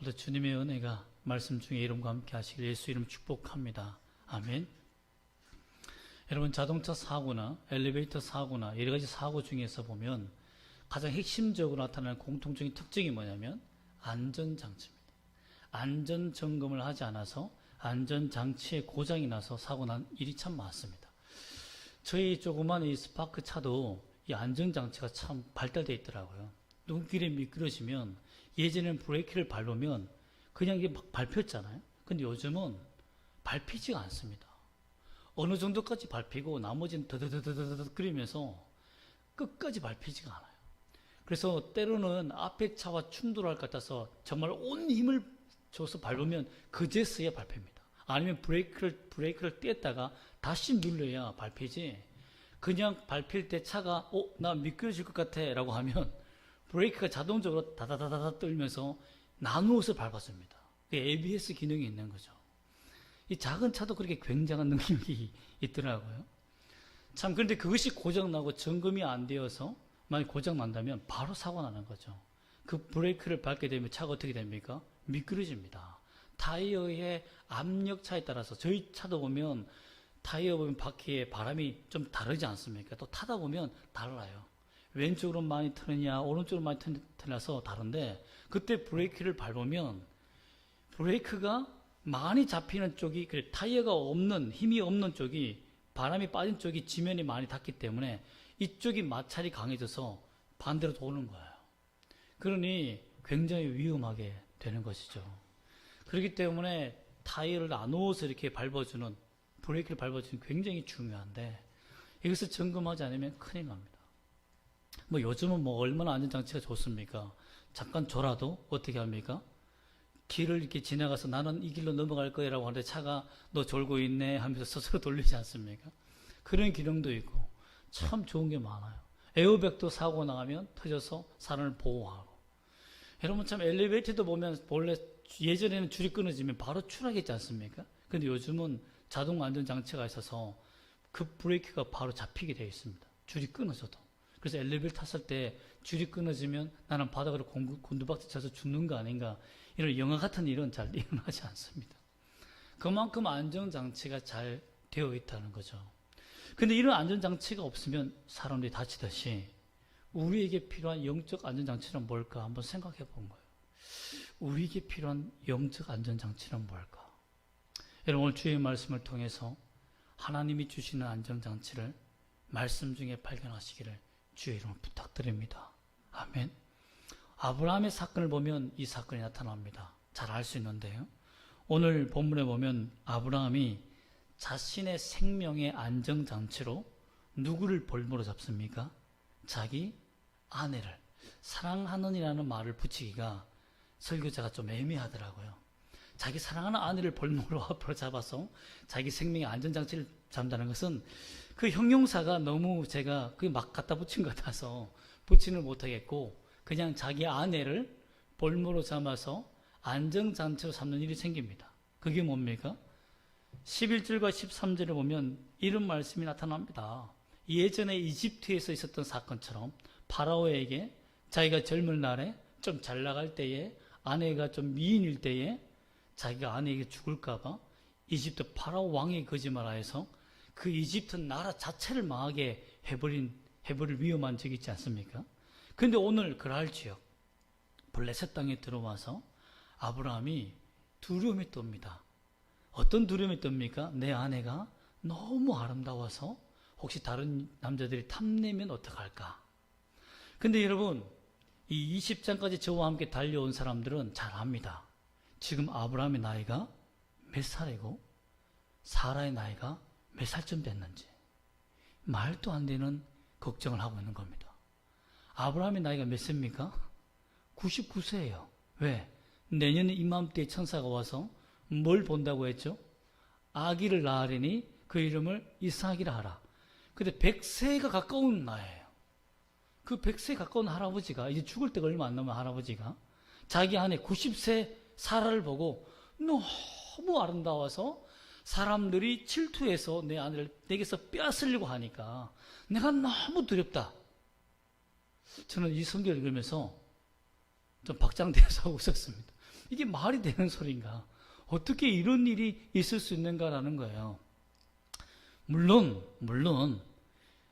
모두 주님의 은혜가 말씀 중에 이름과 함께 하시길 예수 이름 축복합니다. 아멘. 여러분, 자동차 사고나 엘리베이터 사고나 여러 가지 사고 중에서 보면 가장 핵심적으로 나타나는 공통적인 특징이 뭐냐면 안전장치입니다. 안전점검을 하지 않아서 안전장치에 고장이 나서 사고 난 일이 참 많습니다. 저희 조그만 이 스파크 차도 이 안전장치가 참 발달되어 있더라고요. 눈길에 미끄러지면 예전에는 브레이크를 밟으면 그냥 이게 막 밟혔잖아요. 근데 요즘은 밟히지가 않습니다. 어느 정도까지 밟히고 나머지는 더더더더더 그리면서 끝까지 밟히지가 않아요. 그래서 때로는 앞에 차와 충돌할 것 같아서 정말 온 힘을 줘서 밟으면 그제서야 밟힙니다. 아니면 브레이크를 뗐다가 다시 눌러야 밟히지, 그냥 밟힐 때 차가 나 미끄러질 것 같아 라고 하면 브레이크가 자동적으로 다다다다다 떨면서 나누어서 밟았습니다. ABS 기능이 있는 거죠. 이 작은 차도 그렇게 굉장한 능력이 있더라고요. 참, 그런데 그것이 고장나고 점검이 안 되어서 만약 고장난다면 바로 사고 나는 거죠. 그 브레이크를 밟게 되면 차가 어떻게 됩니까? 미끄러집니다. 타이어의 압력 차에 따라서 저희 차도 보면 타이어 보면 바퀴에 바람이 좀 다르지 않습니까? 또 타다 보면 달라요. 왼쪽으로 많이 트느냐 오른쪽으로 많이 트냐서 다른데, 그때 브레이크를 밟으면 브레이크가 많이 잡히는 쪽이, 타이어가 없는, 힘이 없는 쪽이, 바람이 빠진 쪽이 지면이 많이 닿기 때문에 이쪽이 마찰이 강해져서 반대로 도는 거예요. 그러니 굉장히 위험하게 되는 것이죠. 그렇기 때문에 타이어를 나누어서 이렇게 밟아주는, 브레이크를 밟아주는 굉장히 중요한데, 이것을 점검하지 않으면 큰일 납니다. 요즘은 얼마나 안전장치가 좋습니까? 잠깐 졸아도 어떻게 합니까? 길을 이렇게 지나가서 나는 이 길로 넘어갈 거라고 하는데 차가 너 졸고 있네 하면서 스스로 돌리지 않습니까? 그런 기능도 있고 참 좋은 게 많아요. 에어백도 사고 나가면 터져서 사람을 보호하고. 여러분, 참 엘리베이터도 보면 원래 예전에는 줄이 끊어지면 바로 추락했지 않습니까? 근데 요즘은 자동 안전장치가 있어서 그 브레이크가 바로 잡히게 되어 있습니다. 줄이 끊어져도. 그래서 엘리베이터 탔을 때 줄이 끊어지면 나는 바닥으로 곤두박질 쳐서 죽는 거 아닌가, 이런 영화 같은 일은 잘 일어나지 않습니다. 그만큼 안전장치가 잘 되어 있다는 거죠. 근데 이런 안전장치가 없으면 사람들이 다치듯이 우리에게 필요한 영적 안전장치는 뭘까 한번 생각해 본 거예요. 우리에게 필요한 영적 안전장치는 뭘까? 여러분, 오늘 주의 말씀을 통해서 하나님이 주시는 안전장치를 말씀 중에 발견하시기를 주의 이름으로 부탁드립니다. 아멘. 아브라함의 사건을 보면 이 사건이 나타납니다. 잘 알 수 있는데요. 오늘 본문에 보면 아브라함이 자신의 생명의 안전장치로 누구를 볼모로 잡습니까? 자기 아내를. 사랑하는이라는 말을 붙이기가 설교자가 좀 애매하더라고요. 자기 사랑하는 아내를 볼모로 앞으로 잡아서 자기 생명의 안전장치를 잡는다는 것은 그 형용사가 너무 제가 막 갖다 붙인 것 같아서 붙이는 못하겠고, 그냥 자기 아내를 볼모로 잡아서 안전장치로 삼는 일이 생깁니다. 그게 뭡니까? 11절과 13절에 보면 이런 말씀이 나타납니다. 예전에 이집트에서 있었던 사건처럼 파라오에게 자기가 젊은 날에 좀 잘 나갈 때에, 아내가 좀 미인일 때에 자기가 아내에게 죽을까봐 이집트 파라오 왕이 거짓말하여서 그 이집트 나라 자체를 망하게 해버릴 위험한 적이 있지 않습니까? 근데 오늘 그랄지역 블레셋 땅에 들어와서 아브라함이 두려움이 떱니다. 어떤 두려움이 떱니까? 내 아내가 너무 아름다워서 혹시 다른 남자들이 탐내면 어떡할까? 근데 여러분, 이 20장까지 저와 함께 달려온 사람들은 잘 압니다. 지금 아브라함의 나이가 몇 살이고 사라의 나이가 몇 살쯤 됐는지. 말도 안 되는 걱정을 하고 있는 겁니다. 아브라함의 나이가 몇 세입니까? 99세예요. 왜? 내년에 이맘때에 천사가 와서 뭘 본다고 했죠? 아기를 낳으리니 그 이름을 이삭이라 하라. 근데 100세가 가까운 나이에요. 그 100세 가까운 할아버지가, 이제 죽을 때가 얼마 안 남은 할아버지가 자기 아내 90세 사라를 보고 너무 아름다워서 사람들이 질투해서 내 아내를 내게서 빼앗으려고 하니까 내가 너무 두렵다. 저는 이 성경을 읽으면서 좀 박장대소하고 웃었습니다. 이게 말이 되는 소리인가? 어떻게 이런 일이 있을 수 있는가라는 거예요. 물론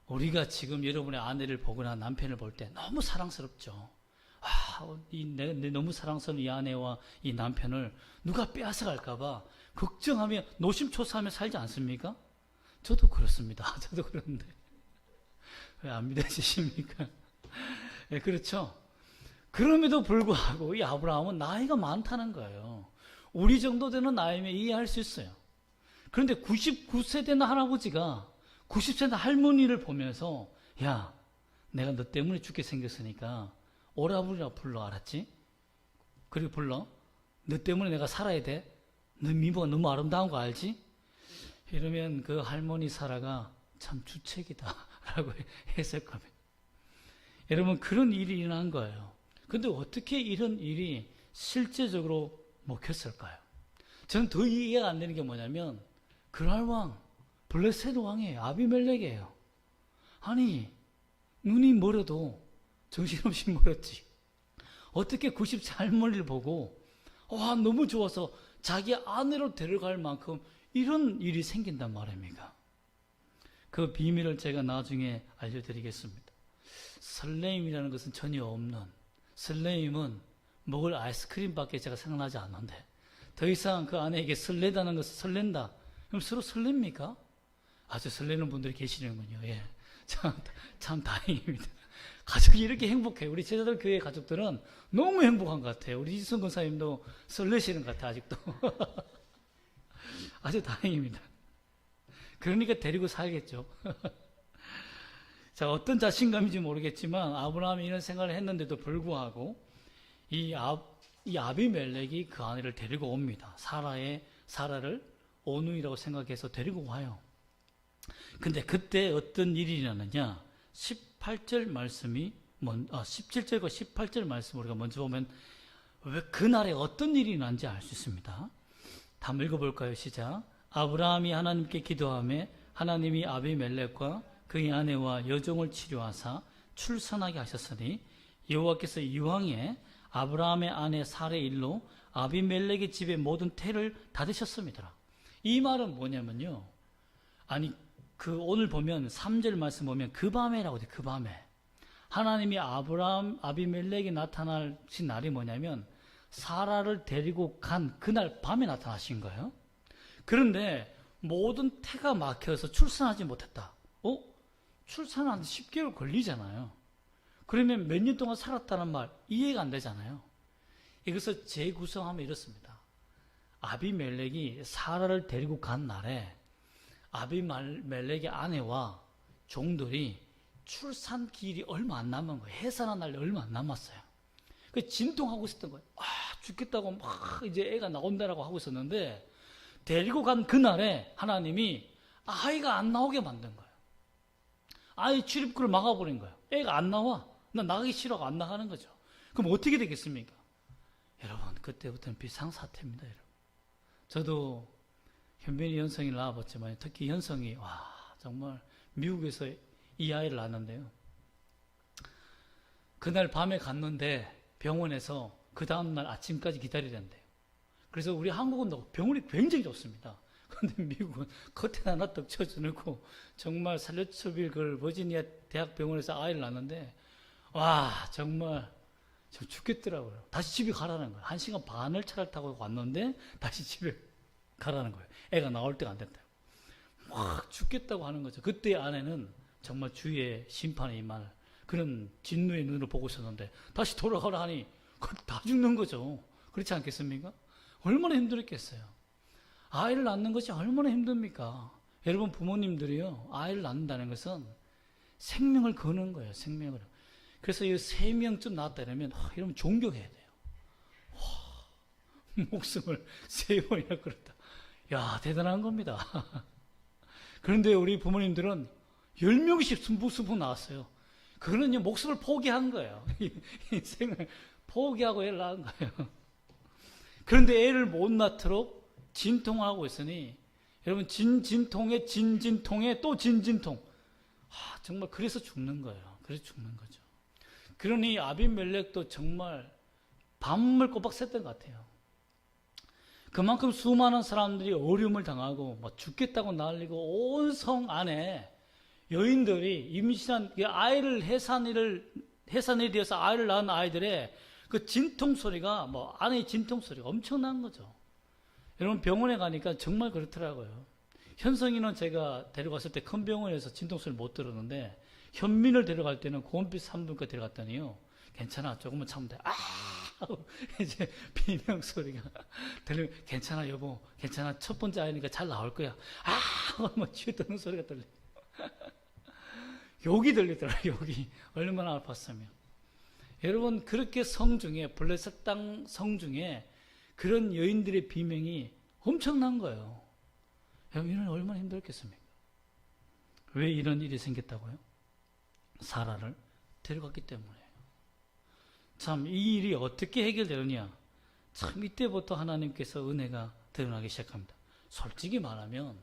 우리가 지금 여러분의 아내를 보거나 남편을 볼 때 너무 사랑스럽죠. 너무 사랑스러운 이 아내와 이 남편을 누가 빼앗아갈까봐 걱정하며 노심초사하며 살지 않습니까? 저도 그렇습니다. 저도 그런데 왜 안 믿어지십니까? 네, 그렇죠. 그럼에도 불구하고 이 아브라함은 나이가 많다는 거예요. 우리 정도 되는 나이면 이해할 수 있어요. 그런데 99세 된 할아버지가 90세 된 할머니를 보면서 야, 내가 너 때문에 죽게 생겼으니까 오라버니라 불러, 알았지? 그리고 불러. 너 때문에 내가 살아야 돼. 너 미모가 너무 아름다운 거 알지? 이러면 그 할머니 사라가 참 주책이다 라고 했을 겁니다. 여러분, 그런 일이 일어난 거예요. 근데 어떻게 이런 일이 실제적으로 먹혔을까요? 저는 더 이해가 안 되는 게 뭐냐면 그랄 왕, 블레셋 왕이에요. 아비멜렉이에요. 아니, 눈이 멀어도 정신없이 멀었지. 어떻게 90세 할머니를 보고 너무 좋아서 자기 아내로 데려갈 만큼 이런 일이 생긴단 말입니까? 그 비밀을 제가 나중에 알려드리겠습니다. 설레임이라는 것은 전혀 없는, 설레임은 먹을 아이스크림밖에 제가 생각나지 않는데 더 이상 그 아내에게 설레다는 것은 설렌다. 그럼 서로 설렙니까? 아주 설레는 분들이 계시는군요. 예. 참 다행입니다. 가족이 이렇게 행복해요. 우리 제자들 교회 가족들은 너무 행복한 것 같아요. 우리 이승 권사님도 설레시는 것 같아요. 아직도. 아주 다행입니다. 그러니까 데리고 살겠죠. 자, 어떤 자신감인지 모르겠지만 아브라함이 이런 생각을 했는데도 불구하고 이 아비멜렉이 그 아내를 데리고 옵니다. 사라를 오누이라고 생각해서 데리고 와요. 근데 그때 어떤 일이 일어나느냐? 17절 말씀을 우리가 먼저 보면 왜 그날에 어떤 일이 일어난지 알 수 있습니다. 다 읽어볼까요? 시작. 아브라함이 하나님께 기도하며 하나님이 아비멜렉과 그의 아내와 여종을 치료하사 출산하게 하셨으니 여호와께서 이왕에 아브라함의 아내 사라의 일로 아비멜렉의 집의 모든 태를 닫으셨습니다. 이 말은 뭐냐면요. 오늘 보면 3절 말씀 보면 그 밤에라고 돼. 그 밤에 하나님이 아비멜렉이 나타나신 날이 뭐냐면 사라를 데리고 간 그날 밤에 나타나신 거예요. 그런데 모든 태가 막혀서 출산하지 못했다. 출산하는데 10개월 걸리잖아요. 그러면 몇 년 동안 살았다는 말 이해가 안 되잖아요. 이것을 재구성하면 이렇습니다. 아비멜렉이 사라를 데리고 간 날에 아비멜렉의 아내와 종들이 출산 기일이 얼마 안 남은 거예요. 해산한 날이 얼마 안 남았어요. 그 진통하고 있었던 거예요. 죽겠다고 막 이제 애가 나온다라고 하고 있었는데 데리고 간 그날에 하나님이 아이가 안 나오게 만든 거예요. 아이 출입구를 막아버린 거예요. 애가 안 나와. 나 나가기 싫어하고 안 나가는 거죠. 그럼 어떻게 되겠습니까? 여러분, 그때부터는 비상사태입니다. 여러분. 저도 현빈이 현성이 낳아봤지만 특히 현성이 정말 미국에서 이 아이를 낳았는데요. 그날 밤에 갔는데 병원에서 그 다음날 아침까지 기다려야 된대요. 그래서 우리 한국은 병원이 굉장히 좋습니다. 그런데 미국은 겉에 하나 떡 쳐주고 정말 살려처빌 버지니아 대학병원에서 아이를 낳았는데 정말 죽겠더라고요. 다시 집에 가라는 거예요. 1시간 반을 차를 타고 왔는데 다시 집에 가라는 거예요. 애가 나올 때가 안 됐다. 막 죽겠다고 하는 거죠. 그때 아내는 정말 주의 심판에 임할 그런 진노의 눈으로 보고 있었는데 다시 돌아가라 하니 다 죽는 거죠. 그렇지 않겠습니까? 얼마나 힘들었겠어요. 아이를 낳는 것이 얼마나 힘듭니까? 여러분 부모님들이요, 아이를 낳는다는 것은 생명을 거는 거예요. 생명을. 그래서 이 3명쯤 낳았다 이러면 존경해야 돼요. 목숨을 3번이나 걸었다. 야, 대단한 겁니다. 그런데 우리 부모님들은 10명씩 순풍순풍 나왔어요. 그거는 목숨을 포기한 거예요. 인생을 포기하고 애를 낳은 거예요. 그런데 애를 못 낳도록 진통하고 있으니 여러분 진진통에 진진통에 또 진진통. 정말 그래서 죽는 거예요. 그래서 죽는 거죠. 그러니 아비멜렉도 정말 밤을 꼬박 샜던 것 같아요. 그만큼 수많은 사람들이 어려움을 당하고 뭐 죽겠다고 난리고 온 성 안에 여인들이 임신한 아이를 해산이 되어서 아이를 낳은 아이들의 그 진통 소리가 뭐 아내의 진통 소리가 엄청난 거죠. 여러분 병원에 가니까 정말 그렇더라고요. 현성이는 제가 데려갔을 때 큰 병원에서 진통 소리를 못 들었는데 현민을 데려갈 때는 고온빛 산부인과 데려갔더니요. 괜찮아 조금만 참으면 돼. 아 이제 비명 소리가 들리면 괜찮아 여보 괜찮아 첫 번째 아이니까 잘 나올 거야. 뭐 쥐어드는 소리가 들려. 욕이 들리더라고요. 욕이 얼마나 아팠으면. 여러분 그렇게 성중에 블레셋 땅 성중에 그런 여인들의 비명이 엄청난 거예요. 여러분 이런 얼마나 힘들겠습니까? 왜 이런 일이 생겼다고요? 사라를 데려갔기 때문이에요. 참 이 일이 어떻게 해결되느냐? 참 이때부터 하나님께서 은혜가 드러나기 시작합니다. 솔직히 말하면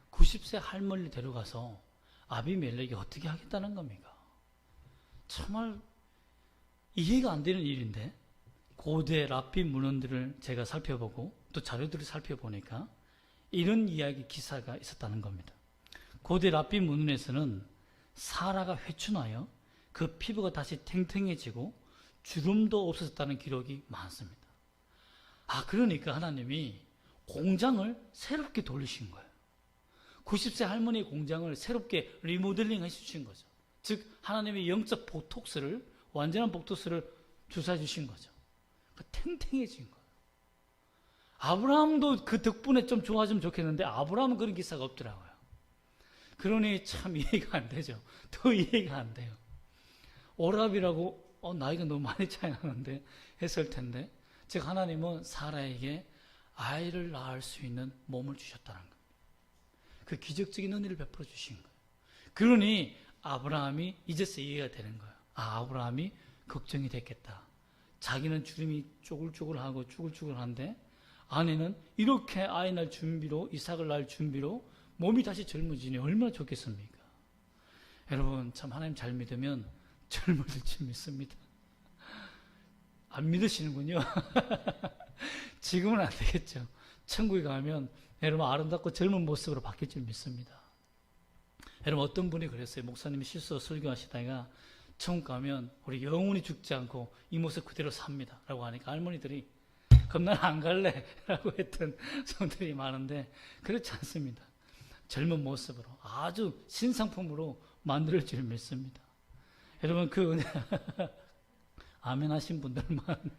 90세 할머니를 데려가서 아비멜렉이 어떻게 하겠다는 겁니까? 정말 이해가 안 되는 일인데 고대 랍비 문헌들을 제가 살펴보고 또 자료들을 살펴보니까 이런 이야기 기사가 있었다는 겁니다. 고대 랍비 문헌에서는 사라가 회춘하여 그 피부가 다시 탱탱해지고 주름도 없어졌다는 기록이 많습니다. 그러니까 하나님이 공장을 새롭게 돌리신 거예요. 90세 할머니의 공장을 새롭게 리모델링 해주신 거죠. 즉 하나님의 영적 보톡스를 완전한 보톡스를 주사해 주신 거죠. 탱탱해진 거예요. 아브라함도 그 덕분에 좀 좋아지면 좋겠는데 아브라함은 그런 기사가 없더라고요. 그러니 참 이해가 안 되죠. 더 이해가 안 돼요. 오랍이라고 나이가 너무 많이 차이 나는데 했을 텐데 즉 하나님은 사라에게 아이를 낳을 수 있는 몸을 주셨다는 겁니다. 그 기적적인 은혜를 베풀어 주신 거예요. 그러니 아브라함이 이제서 이해가 되는 거예요. 아브라함이 걱정이 됐겠다. 자기는 주름이 쪼글쪼글하고 쭈글쭈글한데 아내는 이렇게 아이 낳을 준비로 이삭을 낳을 준비로 몸이 다시 젊어지니 얼마나 좋겠습니까? 여러분 참 하나님 잘 믿으면 젊어질 줄 믿습니다. 안 믿으시는군요. 지금은 안 되겠죠. 천국에 가면 여러분 아름답고 젊은 모습으로 바뀔 줄 믿습니다. 여러분 어떤 분이 그랬어요. 목사님이 실수로 설교하시다가 천국 가면 우리 영원히 죽지 않고 이 모습 그대로 삽니다 라고 하니까 할머니들이 그럼 난 안 갈래 라고 했던 성들이 많은데 그렇지 않습니다. 젊은 모습으로 아주 신상품으로 만들 줄 믿습니다. 여러분 그 은혜 아멘 하신 분들만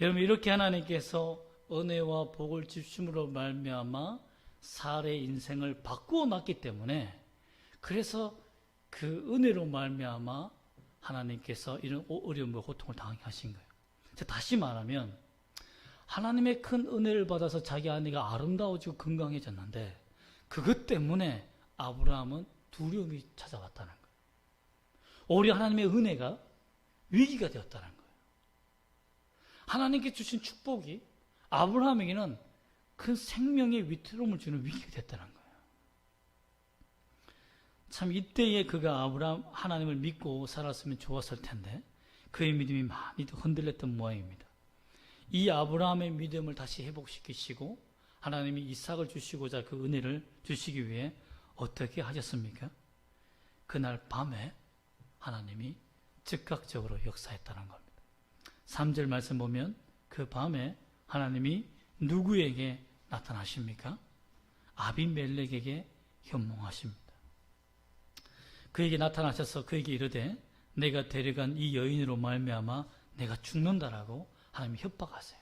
여러분 이렇게 하나님께서 은혜와 복을 주심으로 말미암아 사라의 인생을 바꾸어 놨기 때문에 그래서 그 은혜로 말미암아 하나님께서 이런 어려움과 고통을 당하게 하신 거예요. 다시 말하면 하나님의 큰 은혜를 받아서 자기 아내가 아름다워지고 건강해졌는데 그것 때문에 아브라함은 두려움이 찾아왔다는 거예요. 오히려 하나님의 은혜가 위기가 되었다는 거예요. 하나님께 주신 축복이 아브라함에게는 큰 생명의 위태로움을 주는 위기가 됐다는 거예요. 참 이때에 그가 하나님을 믿고 살았으면 좋았을 텐데 그의 믿음이 많이 흔들렸던 모양입니다. 이 아브라함의 믿음을 다시 회복시키시고 하나님이 이삭을 주시고자 그 은혜를 주시기 위해 어떻게 하셨습니까? 그날 밤에 하나님이 즉각적으로 역사했다는 겁니다. 3절 말씀 보면 그 밤에 하나님이 누구에게 나타나십니까? 아비멜렉에게 현몽하십니다. 그에게 나타나셔서 그에게 이르되 내가 데려간 이 여인으로 말미암아 내가 죽는다라고 하나님이 협박하세요.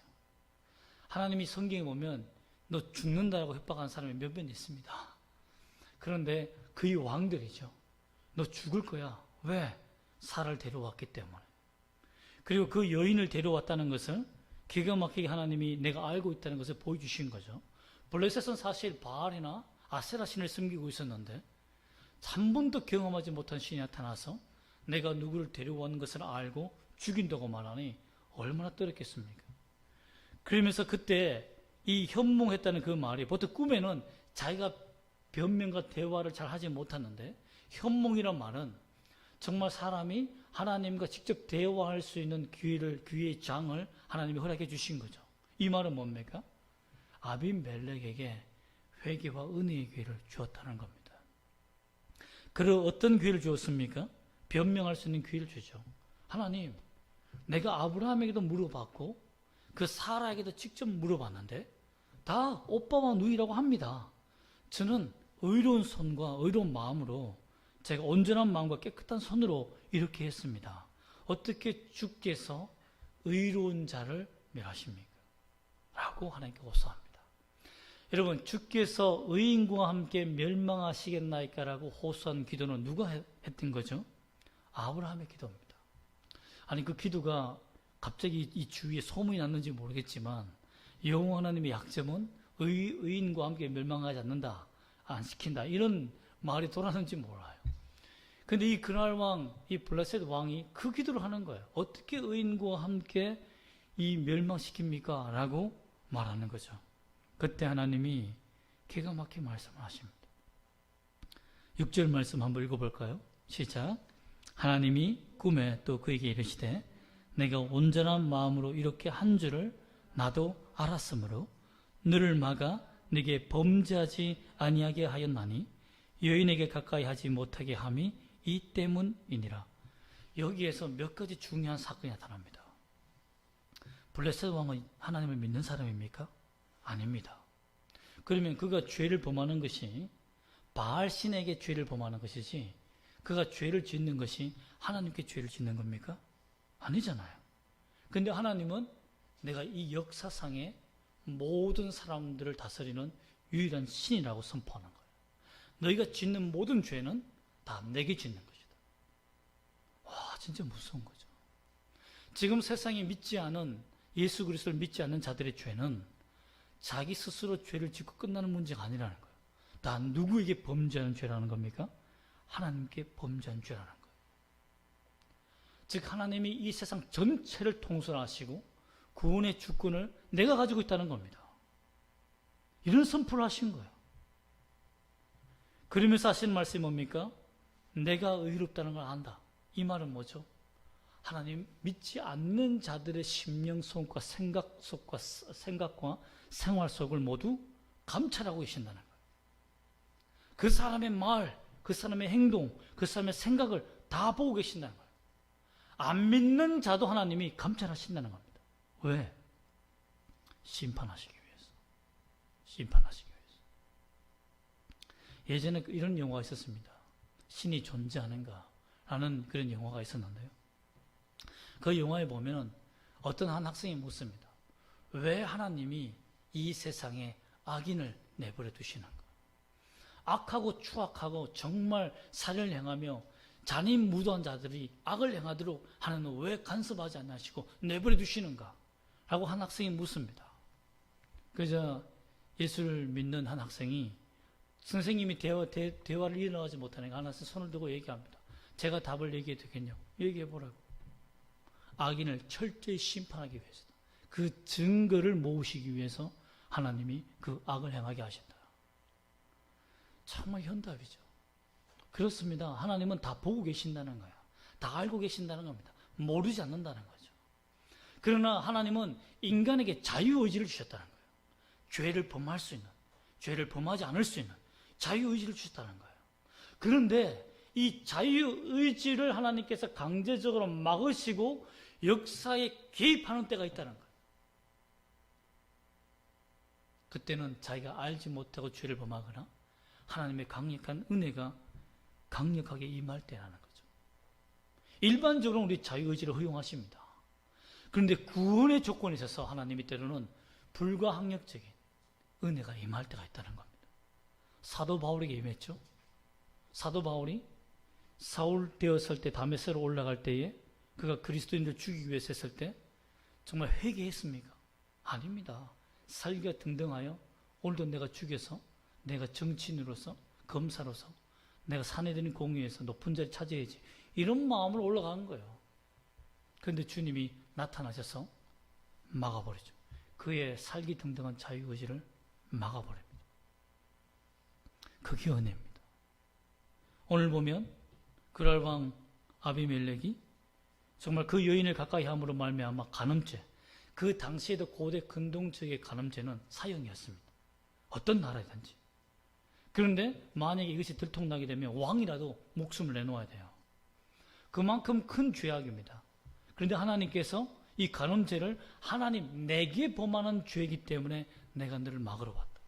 하나님이 성경에 보면 너 죽는다라고 협박하는 사람이 몇몇 있습니다. 그런데 그의 왕들이죠. 너 죽을 거야. 왜? 사라를 데려왔기 때문에. 그리고 그 여인을 데려왔다는 것을 기가 막히게 하나님이 내가 알고 있다는 것을 보여주신 거죠. 블레셋은 사실 바알이나 아세라 신을 섬기고 있었는데 한 번도 경험하지 못한 신이 나타나서 내가 누구를 데려온 것을 알고 죽인다고 말하니 얼마나 떨었겠습니까? 그러면서 그때 이 현몽했다는 그 말이 보통 꿈에는 자기가 변명과 대화를 잘 하지 못하는데 현몽이란 말은 정말 사람이 하나님과 직접 대화할 수 있는 기회의 장을 하나님이 허락해 주신 거죠. 이 말은 뭡니까? 아비멜렉에게 회개와 은혜의 기회를 주었다는 겁니다. 그리고 어떤 기회를 주었습니까? 변명할 수 있는 기회를 주죠. 하나님, 내가 아브라함에게도 물어봤고 그 사라에게도 직접 물어봤는데 다 오빠와 누이라고 합니다. 저는 의로운 손과 의로운 마음으로 제가 온전한 마음과 깨끗한 손으로 이렇게 했습니다. 어떻게 주께서 의로운 자를 멸하십니까? 라고 하나님께 호소합니다. 여러분, 주께서 의인과 함께 멸망하시겠나이까? 라고 호소한 기도는 누가 했던 거죠? 아브라함의 기도입니다. 아니, 그 기도가 갑자기 이 주위에 소문이 났는지 모르겠지만 여호와 하나님의 약점은 의인과 함께 멸망하지 않는다, 안 시킨다, 이런 말이 돌았는지 몰라요. 근데 이 그날 왕, 이 블레셋 왕이 그 기도를 하는 거예요. 어떻게 의인과 함께 이 멸망시킵니까? 라고 말하는 거죠. 그때 하나님이 기가 막히게 말씀을 하십니다. 6절 말씀 한번 읽어볼까요? 시작. 하나님이 꿈에 또 그에게 이르시되 내가 온전한 마음으로 이렇게 한 줄을 나도 알았으므로 너를 막아 네게 범죄하지 아니하게 하였나니 여인에게 가까이 하지 못하게 함이 이 때문이니라. 여기에서 몇 가지 중요한 사건이 나타납니다. 블레셋 왕은 하나님을 믿는 사람입니까? 아닙니다. 그러면 그가 죄를 범하는 것이 바알 신에게 죄를 범하는 것이지 그가 죄를 짓는 것이 하나님께 죄를 짓는 겁니까? 아니잖아요. 근데 하나님은 내가 이 역사상의 모든 사람들을 다스리는 유일한 신이라고 선포하는 거예요. 너희가 짓는 모든 죄는 다 내게 짓는 것이다. 와, 진짜 무서운 거죠. 지금 세상에 믿지 않은, 예수 그리스도를 믿지 않는 자들의 죄는 자기 스스로 죄를 짓고 끝나는 문제가 아니라는 거예요. 다 누구에게 범죄하는 죄라는 겁니까? 하나님께 범죄한 죄라는 거예요. 즉 하나님이 이 세상 전체를 통솔하시고 구원의 주권을 내가 가지고 있다는 겁니다. 이런 선포를 하신 거예요. 그러면서 하시는 말씀이 뭡니까? 내가 의롭다는 걸 안다. 이 말은 뭐죠? 하나님 믿지 않는 자들의 심령 속과 생각과 생활 속을 모두 감찰하고 계신다는 거예요. 그 사람의 말, 그 사람의 행동, 그 사람의 생각을 다 보고 계신다는 거예요. 안 믿는 자도 하나님이 감찰하신다는 겁니다. 왜? 심판하시기 위해서. 심판하시기 위해서. 예전에 이런 영화가 있었습니다. 신이 존재하는가? 라는 그런 영화가 있었는데요. 그 영화에 보면 어떤 한 학생이 묻습니다. 왜 하나님이 이 세상에 악인을 내버려 두시는가? 악하고 추악하고 정말 살인을 행하며 잔인무도한 자들이 악을 행하도록 하나님은 왜 간섭하지 않으시고 내버려 두시는가? 라고 한 학생이 묻습니다. 그저 예수를 믿는 한 학생이 선생님이 대화를 이어나가지 못하니까 하나씩 손을 들고 얘기합니다. 제가 답을 얘기해도 되겠냐고. 얘기해보라고. 악인을 철저히 심판하기 위해서다. 그 증거를 모으시기 위해서 하나님이 그 악을 행하게 하신다. 정말 현답이죠. 그렇습니다. 하나님은 다 보고 계신다는 거야. 다 알고 계신다는 겁니다. 모르지 않는다는 거죠. 그러나 하나님은 인간에게 자유의지를 주셨다는 거예요. 죄를 범할 수 있는, 죄를 범하지 않을 수 있는 자유의지를 주셨다는 거예요. 그런데 이 자유의지를 하나님께서 강제적으로 막으시고 역사에 개입하는 때가 있다는 거예요. 그때는 자기가 알지 못하고 죄를 범하거나 하나님의 강력한 은혜가 강력하게 임할 때라는 거죠. 일반적으로 우리 자유의지를 허용하십니다. 그런데 구원의 조건에 있어서 하나님이 때로는 불가항력적인 은혜가 임할 때가 있다는 겁니다. 사도 바울에게 임했죠. 사도 바울이 사울 되었을 때 다메섹으로 올라갈 때에 그가 그리스도인들 죽이기 위해서 했을 때 정말 회개했습니까? 아닙니다. 살기가 등등하여 오늘도 내가 죽여서 내가 정치인으로서 검사로서 내가 사내들인 공의에서 높은 자리 차지해야지 이런 마음으로 올라간 거예요. 그런데 주님이 나타나셔서 막아버리죠. 그의 살기 등등한 자유의지를 막아버립니다. 그게 은혜입니다. 오늘 보면 그랄 왕 아비멜렉이 정말 그 여인을 가까이 함으로 말미암아 간음죄, 그 당시에도 고대 근동지역의 간음죄는 사형이었습니다. 어떤 나라든지. 그런데 만약에 이것이 들통나게 되면 왕이라도 목숨을 내놓아야 돼요. 그만큼 큰 죄악입니다. 그런데 하나님께서 이 간음죄를 하나님 내게 범하는 죄이기 때문에 내가 너를 막으러 왔다.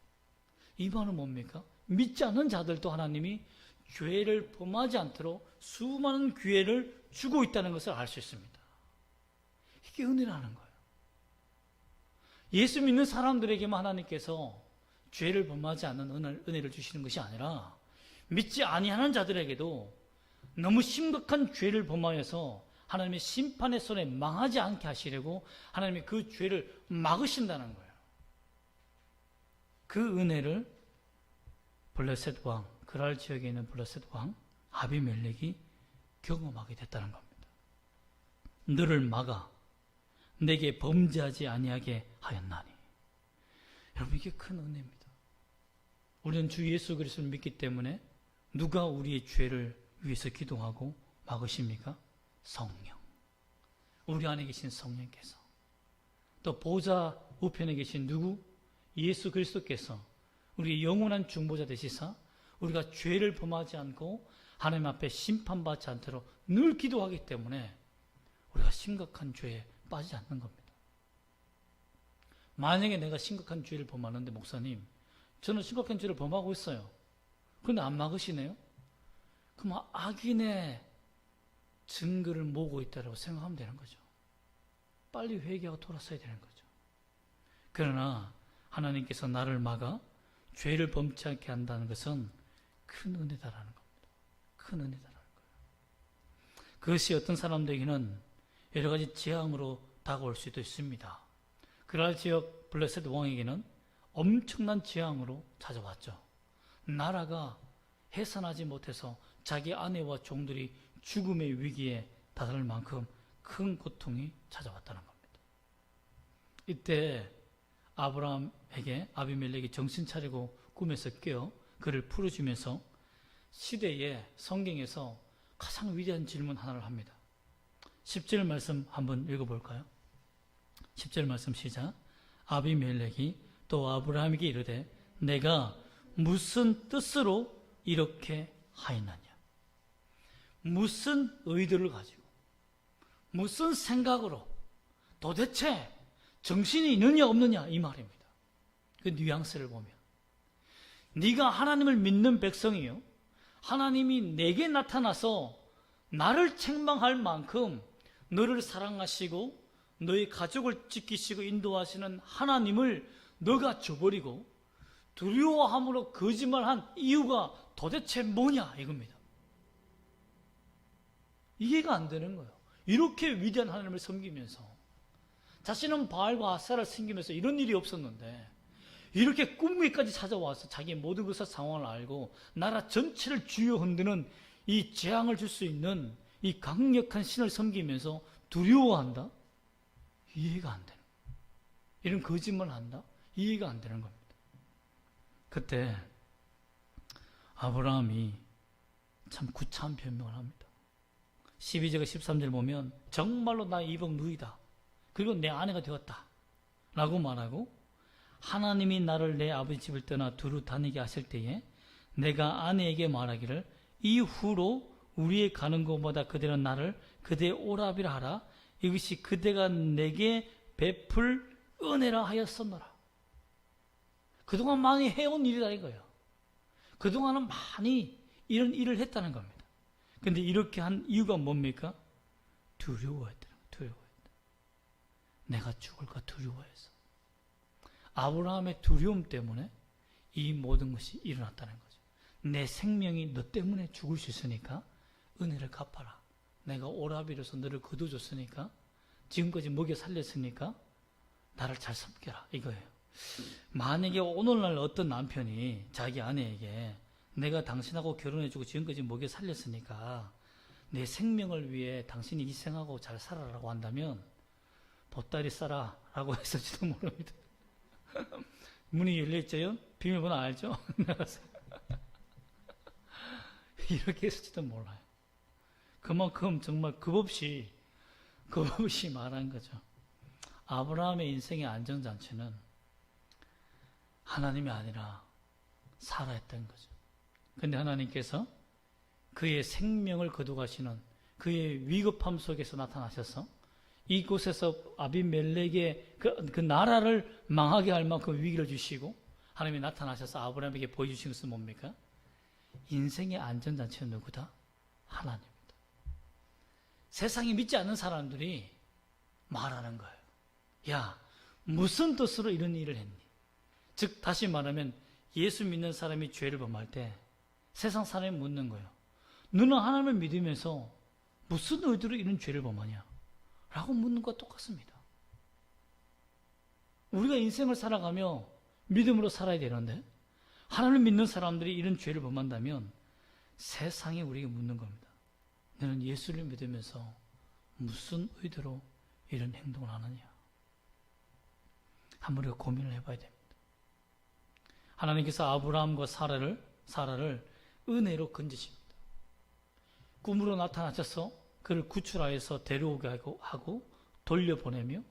이 말은 뭡니까? 믿지 않는 자들도 하나님이 죄를 범하지 않도록 수많은 기회를 주고 있다는 것을 알 수 있습니다. 이게 은혜라는 거예요. 예수 믿는 사람들에게만 하나님께서 죄를 범하지 않는 은혜를 주시는 것이 아니라 믿지 아니하는 자들에게도 너무 심각한 죄를 범하여서 하나님의 심판의 손에 망하지 않게 하시려고 하나님이 그 죄를 막으신다는 거예요. 그 은혜를 블레셋 왕, 그랄 지역에 있는 블레셋 왕 아비멜렉이 경험하게 됐다는 겁니다. 너를 막아 내게 범죄하지 아니하게 하였나니. 여러분, 이게 큰 은혜입니다. 우리는 주 예수 그리스도를 믿기 때문에 누가 우리의 죄를 위해서 기도하고 막으십니까? 성령. 우리 안에 계신 성령께서. 또 보좌 우편에 계신 누구? 예수 그리스도께서 우리의 영원한 중보자 되시사 우리가 죄를 범하지 않고 하나님 앞에 심판받지 않도록 늘 기도하기 때문에 우리가 심각한 죄에 빠지지 않는 겁니다. 만약에 내가 심각한 죄를 범하는데 목사님, 저는 심각한 죄를 범하고 있어요. 그런데 안 막으시네요? 그럼 악인의 증거를 모으고 있다고 생각하면 되는 거죠. 빨리 회개하고 돌아서야 되는 거죠. 그러나 하나님께서 나를 막아 죄를 범치 않게 한다는 것은 큰 은혜다라는 겁니다. 큰 은혜다라는 거예요. 그것이 어떤 사람들에게는 여러 가지 재앙으로 다가올 수도 있습니다. 그랄 지역 블레셋 왕에게는 엄청난 재앙으로 찾아왔죠. 나라가 해산하지 못해서 자기 아내와 종들이 죽음의 위기에 다다를 만큼 큰 고통이 찾아왔다는 겁니다. 이때 아브라함에게 아비멜렉이 정신 차리고 꿈에서 깨어 그를 풀어주면서 시대의 성경에서 가장 위대한 질문 하나를 합니다. 10절 말씀 한번 읽어볼까요? 10절 말씀 시작. 아비멜렉이 또 아브라함에게 이르되 내가 무슨 뜻으로 이렇게 하였느냐? 무슨 의도를 가지고 무슨 생각으로 도대체 정신이 있느냐 없느냐 이 말입니다. 그 뉘앙스를 보면 네가 하나님을 믿는 백성이요 하나님이 내게 나타나서 나를 책망할 만큼 너를 사랑하시고 너의 가족을 지키시고 인도하시는 하나님을 너가 저버리고 두려워함으로 거짓말한 이유가 도대체 뭐냐 이겁니다. 이해가 안 되는 거예요. 이렇게 위대한 하나님을 섬기면서 자신은 바알과 아세라를 섬기면서 이런 일이 없었는데 이렇게 꿈에까지 찾아와서 자기의 모든 것을 상황을 알고 나라 전체를 주여 흔드는 이 재앙을 줄 수 있는 이 강력한 신을 섬기면서 두려워한다? 이해가 안 되는 거예요. 이런 거짓말을 한다? 이해가 안 되는 겁니다. 그때 아브라함이 참 구차한 변명을 합니다. 12절과 13절 보면 정말로 나 이복 누이다. 그리고 내 아내가 되었다. 라고 말하고 하나님이 나를 내 아버지 집을 떠나 두루 다니게 하실 때에 내가 아내에게 말하기를 이후로 우리의 가는 곳마다 그대는 나를 그대의 오라비라 하라. 이것이 그대가 내게 베풀 은혜라 하였었노라. 그동안 많이 해온 일이다 이거예요. 그동안은 많이 이런 일을 했다는 겁니다. 근데 이렇게 한 이유가 뭡니까? 두려워했다는 거예요. 두려워했다. 내가 죽을까 두려워해서. 아브라함의 두려움 때문에 이 모든 것이 일어났다는 거죠. 내 생명이 너 때문에 죽을 수 있으니까 은혜를 갚아라. 내가 오라비로서 너를 거둬줬으니까 지금까지 먹여 살렸으니까 나를 잘 섬겨라 이거예요. 만약에 오늘날 어떤 남편이 자기 아내에게 내가 당신하고 결혼해주고 지금까지 먹여 살렸으니까 내 생명을 위해 당신이 희생하고 잘 살아라고 한다면 보따리 싸라 라고 했을지도 모릅니다. 문이 열려있죠? 비밀번호 알죠? 이렇게 했을지도 몰라요. 그만큼 정말 겁없이 말한 거죠. 아브라함의 인생의 안정장치는 하나님이 아니라 사라였던 거죠. 근데 하나님께서 그의 생명을 거두가시는 그의 위급함 속에서 나타나셔서 이곳에서 아비멜렉의 그 나라를 망하게 할 만큼 위기를 주시고 하나님이 나타나셔서 아브라함에게 보여주신 것은 뭡니까? 인생의 안전장치는 누구다? 하나님입니다. 세상에 믿지 않는 사람들이 말하는 거예요. 야, 무슨 뜻으로 이런 일을 했니? 즉 다시 말하면 예수 믿는 사람이 죄를 범할 때 세상 사람이 묻는 거예요. 너는 하나님을 믿으면서 무슨 의도로 이런 죄를 범하냐? 라고 묻는 것과 똑같습니다. 우리가 인생을 살아가며 믿음으로 살아야 되는데 하나님을 믿는 사람들이 이런 죄를 범한다면 세상에 우리에게 묻는 겁니다. 너는 예수를 믿으면서 무슨 의도로 이런 행동을 하느냐? 한번 우리가 고민을 해봐야 됩니다. 하나님께서 아브라함과 사라를 은혜로 건지십니다. 꿈으로 나타나셔서 그를 구출하여서 데려오게 하고 돌려보내며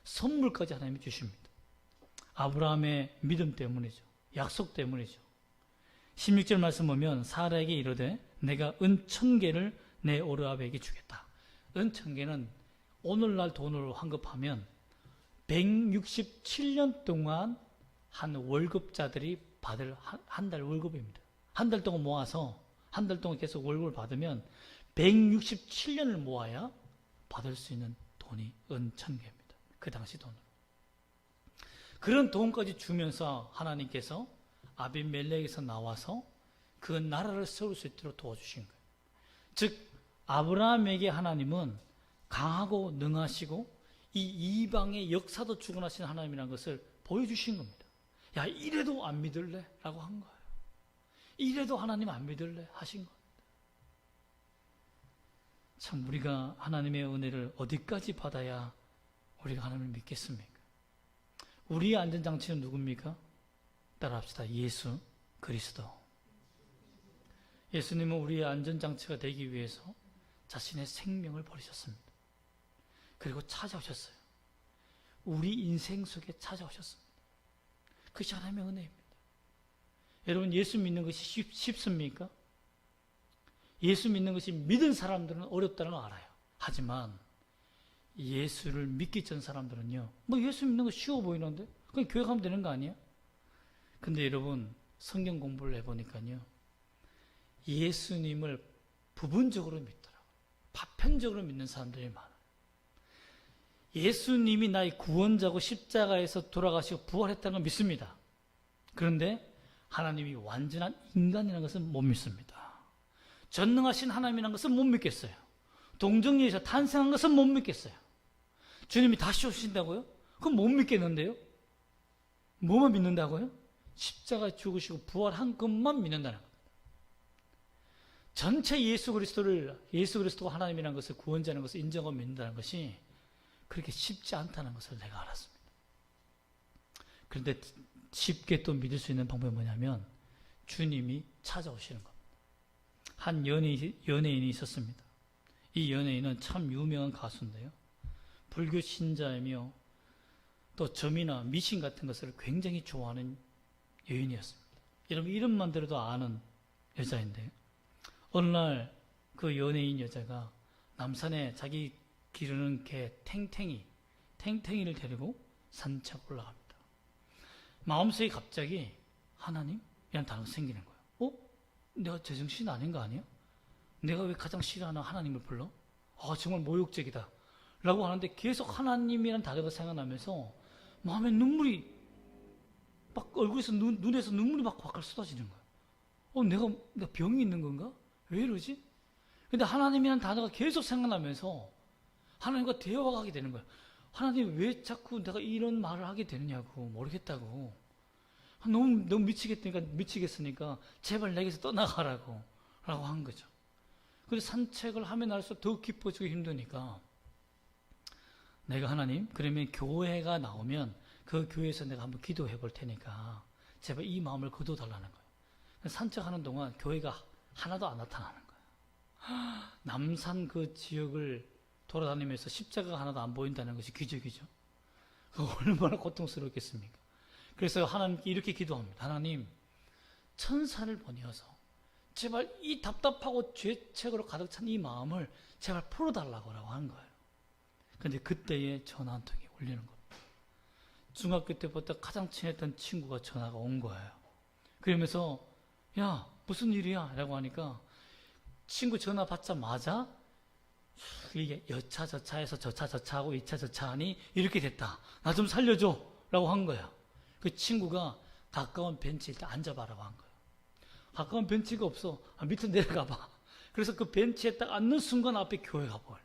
선물까지 하나님이 주십니다. 아브라함의 믿음 때문이죠. 약속 때문이죠. 16절 말씀 보면 사라에게 이르되 내가 은 1000개를 내 오르압에게 주겠다. 은 1000개는 오늘날 돈으로 환급하면 167년 동안 한 월급자들이 받을 한 달 월급입니다. 한 달 동안 모아서 한 달 동안 계속 월급을 받으면 167년을 모아야 받을 수 있는 돈이 은 1000개입니다. 그 당시 돈으로. 그런 돈까지 주면서 하나님께서 아비멜렉에서 나와서 그 나라를 세울 수 있도록 도와주신 거예요. 즉 아브라함에게 하나님은 강하고 능하시고 이 이방의 역사도 주관하시는 하나님이라는 것을 보여주신 겁니다. 야, 이래도 안 믿을래? 라고 한 거예요. 이래도 하나님 안 믿을래? 하신 겁니다. 참 우리가 하나님의 은혜를 어디까지 받아야 우리가 하나님을 믿겠습니까? 우리의 안전장치는 누굽니까? 따라합시다. 예수 그리스도. 예수님은 우리의 안전장치가 되기 위해서 자신의 생명을 버리셨습니다. 그리고 찾아오셨어요. 우리 인생 속에 찾아오셨습니다. 그것이 하나님의 은혜입니다. 여러분 예수 믿는 것이 쉽습니까? 예수 믿는 것이 믿은 사람들은 어렵다는 걸 알아요. 하지만 예수를 믿기 전 사람들은요, 뭐 예수 믿는 거 쉬워 보이는데 그냥 교회 가면 되는 거 아니야? 근데 여러분 성경 공부를 해보니까요, 예수님을 부분적으로 믿더라고요. 파편적으로 믿는 사람들이 많아요. 예수님이 나의 구원자고 십자가에서 돌아가시고 부활했다는 걸 믿습니다. 그런데 하나님이 완전한 인간이라는 것은 못 믿습니다. 전능하신 하나님이라는 것은 못 믿겠어요. 동정녀에서 탄생한 것은 못 믿겠어요. 주님이 다시 오신다고요? 그건 못 믿겠는데요? 뭐만 믿는다고요? 십자가에 죽으시고 부활한 것만 믿는다는 겁니다. 전체 예수 그리스도가 하나님이라는 것을 구원자라는 것을 인정하고 믿는다는 것이 그렇게 쉽지 않다는 것을 내가 알았습니다. 그런데 쉽게 또 믿을 수 있는 방법이 뭐냐면 주님이 찾아오시는 겁니다. 한 연예인이 있었습니다. 이 연예인은 참 유명한 가수인데요. 불교 신자이며 또 점이나 미신 같은 것을 굉장히 좋아하는 여인이었습니다. 여러분 이름만 들어도 아는 여자인데요. 어느 날 그 연예인 여자가 남산에 자기 기르는 개 탱탱이를 데리고 산책 올라갑니다. 마음속에 갑자기 하나님? 이라는 단어가 생기는 거예요. 내가 제정신 아닌 거 아니야? 내가 왜 가장 싫어하는 하나님을 불러? 정말 모욕적이다 라고 하는데 계속 하나님이라는 단어가 생각나면서 마음에 눈물이 막 얼굴에서 눈에서 눈물이 막 왁왁 쏟아지는 거예요. 내가 병이 있는 건가? 왜 이러지? 근데 하나님이라는 단어가 계속 생각나면서 하나님과 대화가 하게 되는 거예요. 하나님 왜 자꾸 내가 이런 말을 하게 되느냐고 모르겠다고. 너무 미치겠으니까 제발 내게서 떠나가라고 라고 한 거죠. 그래서 산책을 하면 할수록 더 기뻐지고 힘드니까 내가 하나님 그러면 교회가 나오면 그 교회에서 내가 한번 기도해 볼 테니까 제발 이 마음을 거둬달라는 거예요. 산책하는 동안 교회가 하나도 안 나타나는 거예요. 남산 그 지역을 돌아다니면서 십자가가 하나도 안 보인다는 것이 기적이죠. 얼마나 고통스럽겠습니까? 그래서 하나님께 이렇게 기도합니다. 하나님, 천사를 보내어서 제발 이 답답하고 죄책으로 가득 찬 이 마음을 제발 풀어달라고 한 거예요. 근데 그때에 전화 한 통이 울리는 겁니다. 중학교 때부터 가장 친했던 친구가 전화가 온 거예요. 그러면서 야, 무슨 일이야? 라고 하니까 친구 전화 받자마자 이게 여차 저차해서 저차 저차하고 2차 저차하니 이렇게 됐다. 나 좀 살려줘. 라고 한 거야. 그 친구가 가까운 벤치에 일단 앉아봐라고 한 거예요. 가까운 벤치가 없어. 밑으로 내려가 봐. 그래서 그 벤치에 딱 앉는 순간 앞에 교회가 보여.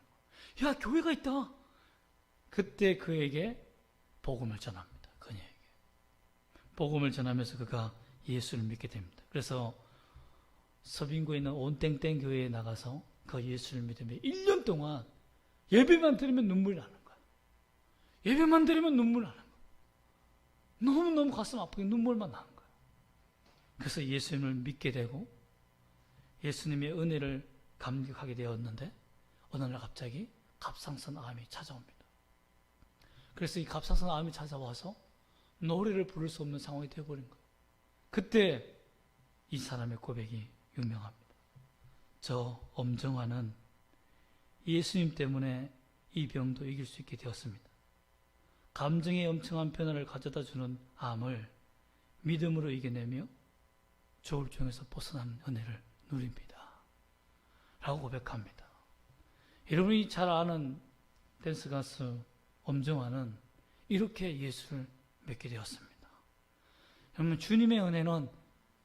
야, 교회가 있다. 그때 그에게 복음을 전합니다. 그녀에게. 복음을 전하면서 그가 예수를 믿게 됩니다. 그래서 서빙구에 있는 온땡땡 교회에 나가서 그 예수를 믿으며 1년 동안 예배만 들으면 눈물이 나는 거야. 예배만 들으면 눈물 나는 거야. 너무너무 가슴 아프게 눈물만 나는 거야. 그래서 예수님을 믿게 되고 예수님의 은혜를 감격하게 되었는데 어느 날 갑자기 갑상선 암이 찾아옵니다. 그래서 이 갑상선 암이 찾아와서 노래를 부를 수 없는 상황이 되어버린 거예요. 그때 이 사람의 고백이 유명합니다. 저 엄정화는 예수님 때문에 이 병도 이길 수 있게 되었습니다. 감정의 엄청난 변화를 가져다 주는 암을 믿음으로 이겨내며 조울증에서 벗어나는 은혜를 누립니다. 라고 고백합니다. 여러분이 잘 아는 댄스 가수 엄정화는 이렇게 예수를 믿게 되었습니다. 여러분, 주님의 은혜는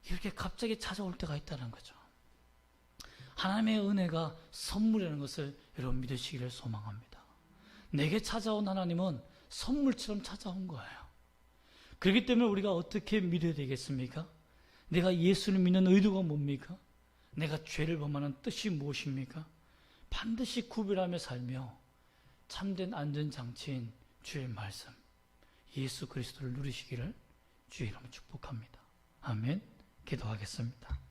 이렇게 갑자기 찾아올 때가 있다는 거죠. 하나님의 은혜가 선물이라는 것을 여러분 믿으시기를 소망합니다. 내게 찾아온 하나님은 선물처럼 찾아온 거예요. 그렇기 때문에 우리가 어떻게 믿어야 되겠습니까? 내가 예수를 믿는 의도가 뭡니까? 내가 죄를 범하는 뜻이 무엇입니까? 반드시 구별하며 살며 참된 안전장치인 주의 말씀, 예수 그리스도를 누리시기를 주의 이름으로 축복합니다. 아멘. 기도하겠습니다.